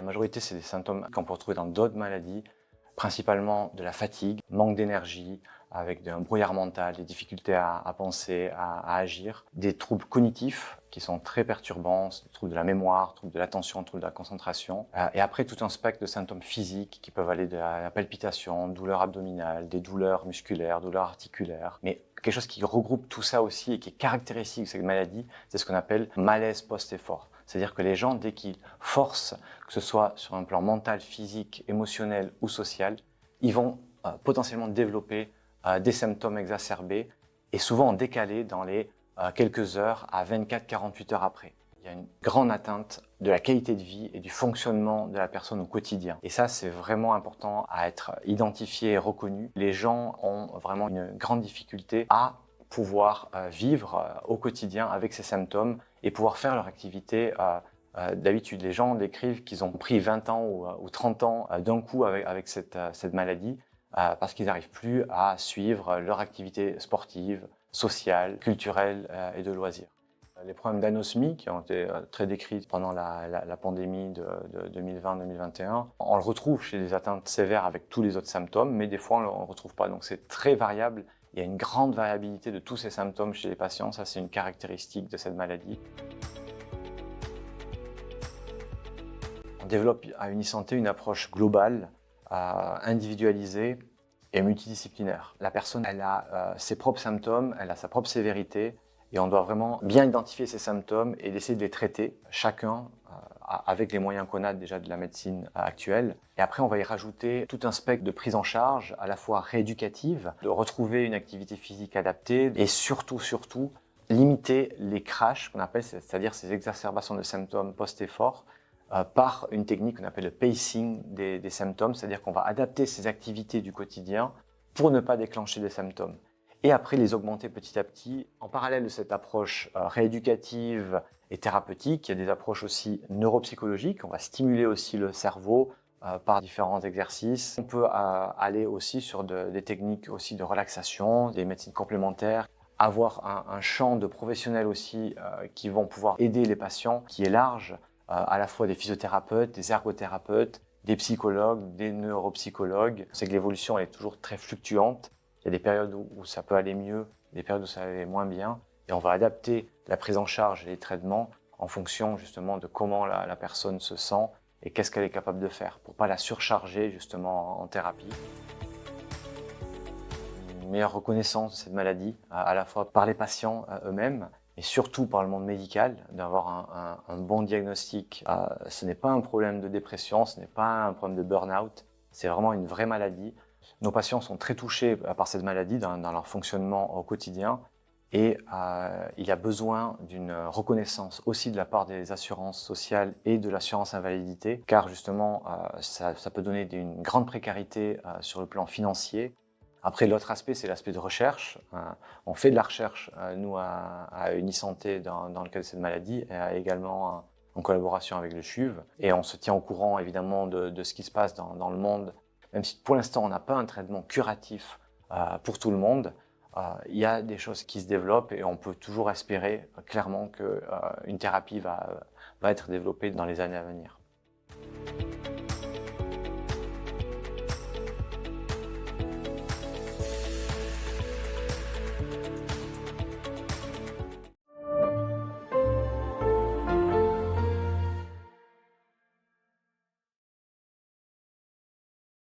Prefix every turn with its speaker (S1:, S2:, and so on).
S1: La majorité, c'est des symptômes qu'on peut retrouver dans d'autres maladies, principalement de la fatigue, manque d'énergie, avec un brouillard mental, des difficultés à penser, à agir, des troubles cognitifs qui sont très perturbants, des troubles de la mémoire, troubles de l'attention, troubles de la concentration, et après tout un spectre de symptômes physiques qui peuvent aller de la palpitation, douleurs abdominales, des douleurs musculaires, douleurs articulaires, mais quelque chose qui regroupe tout ça aussi et qui est caractéristique de cette maladie, c'est ce qu'on appelle malaise post-effort. C'est-à-dire que les gens, dès qu'ils forcent, que ce soit sur un plan mental, physique, émotionnel ou social, ils vont potentiellement développer des symptômes exacerbés et souvent décalés dans les quelques heures à 24-48 heures après. Il y a une grande atteinte de la qualité de vie et du fonctionnement de la personne au quotidien. Et ça, c'est vraiment important à être identifié et reconnu. Les gens ont vraiment une grande difficulté à pouvoir vivre au quotidien avec ces symptômes et pouvoir faire leur activité. D'habitude, les gens décrivent qu'ils ont pris 20 ans ou 30 ans d'un coup avec cette maladie parce qu'ils n'arrivent plus à suivre leur activité sportive, sociale, culturelle et de loisirs. Les problèmes d'anosmie qui ont été très décrits pendant la pandémie de 2020-2021, on le retrouve chez les atteintes sévères avec tous les autres symptômes, mais des fois on ne le retrouve pas. Donc c'est très variable. Il y a une grande variabilité de tous ces symptômes chez les patients. Ça, c'est une caractéristique de cette maladie. On développe à Unisanté une approche globale, individualisée et multidisciplinaire. La personne, elle a ses propres symptômes, elle a sa propre sévérité, et on doit vraiment bien identifier ces symptômes et essayer de les traiter, chacun avec les moyens qu'on a déjà de la médecine actuelle. Et après, on va y rajouter tout un spectre de prise en charge, à la fois rééducative, de retrouver une activité physique adaptée, et surtout, limiter les crashs, qu'on appelle, c'est-à-dire ces exacerbations de symptômes post-effort, par une technique qu'on appelle le pacing des symptômes, c'est-à-dire qu'on va adapter ces activités du quotidien pour ne pas déclencher des symptômes. Et après les augmenter petit à petit. En parallèle de cette approche rééducative et thérapeutique, il y a des approches aussi neuropsychologiques. On va stimuler aussi le cerveau par différents exercices. On peut aller aussi sur des techniques aussi de relaxation, des médecines complémentaires, avoir un champ de professionnels aussi qui vont pouvoir aider les patients, qui est large, à la fois des physiothérapeutes, des ergothérapeutes, des psychologues, des neuropsychologues. C'est que l'évolution elle est toujours très fluctuante. Il y a des périodes où ça peut aller mieux, des périodes où ça va aller moins bien. Et on va adapter la prise en charge et les traitements en fonction justement de comment la personne se sent et qu'est-ce qu'elle est capable de faire pour ne pas la surcharger justement en thérapie. Une meilleure reconnaissance de cette maladie, à la fois par les patients eux-mêmes et surtout par le monde médical, d'avoir un bon diagnostic. Ce n'est pas un problème de dépression, ce n'est pas un problème de burn-out, c'est vraiment une vraie maladie. Nos patients sont très touchés par cette maladie dans leur fonctionnement au quotidien et il y a besoin d'une reconnaissance aussi de la part des assurances sociales et de l'assurance invalidité car justement ça peut donner une grande précarité sur le plan financier. Après, l'autre aspect, c'est l'aspect de recherche. On fait de la recherche, nous, à Unisanté dans le cadre de cette maladie et également en collaboration avec le CHUV. Et on se tient au courant évidemment de ce qui se passe dans le monde. Même si pour l'instant on n'a pas un traitement curatif pour tout le monde, il y a des choses qui se développent et on peut toujours espérer clairement qu'une thérapie va être développée dans les années à venir.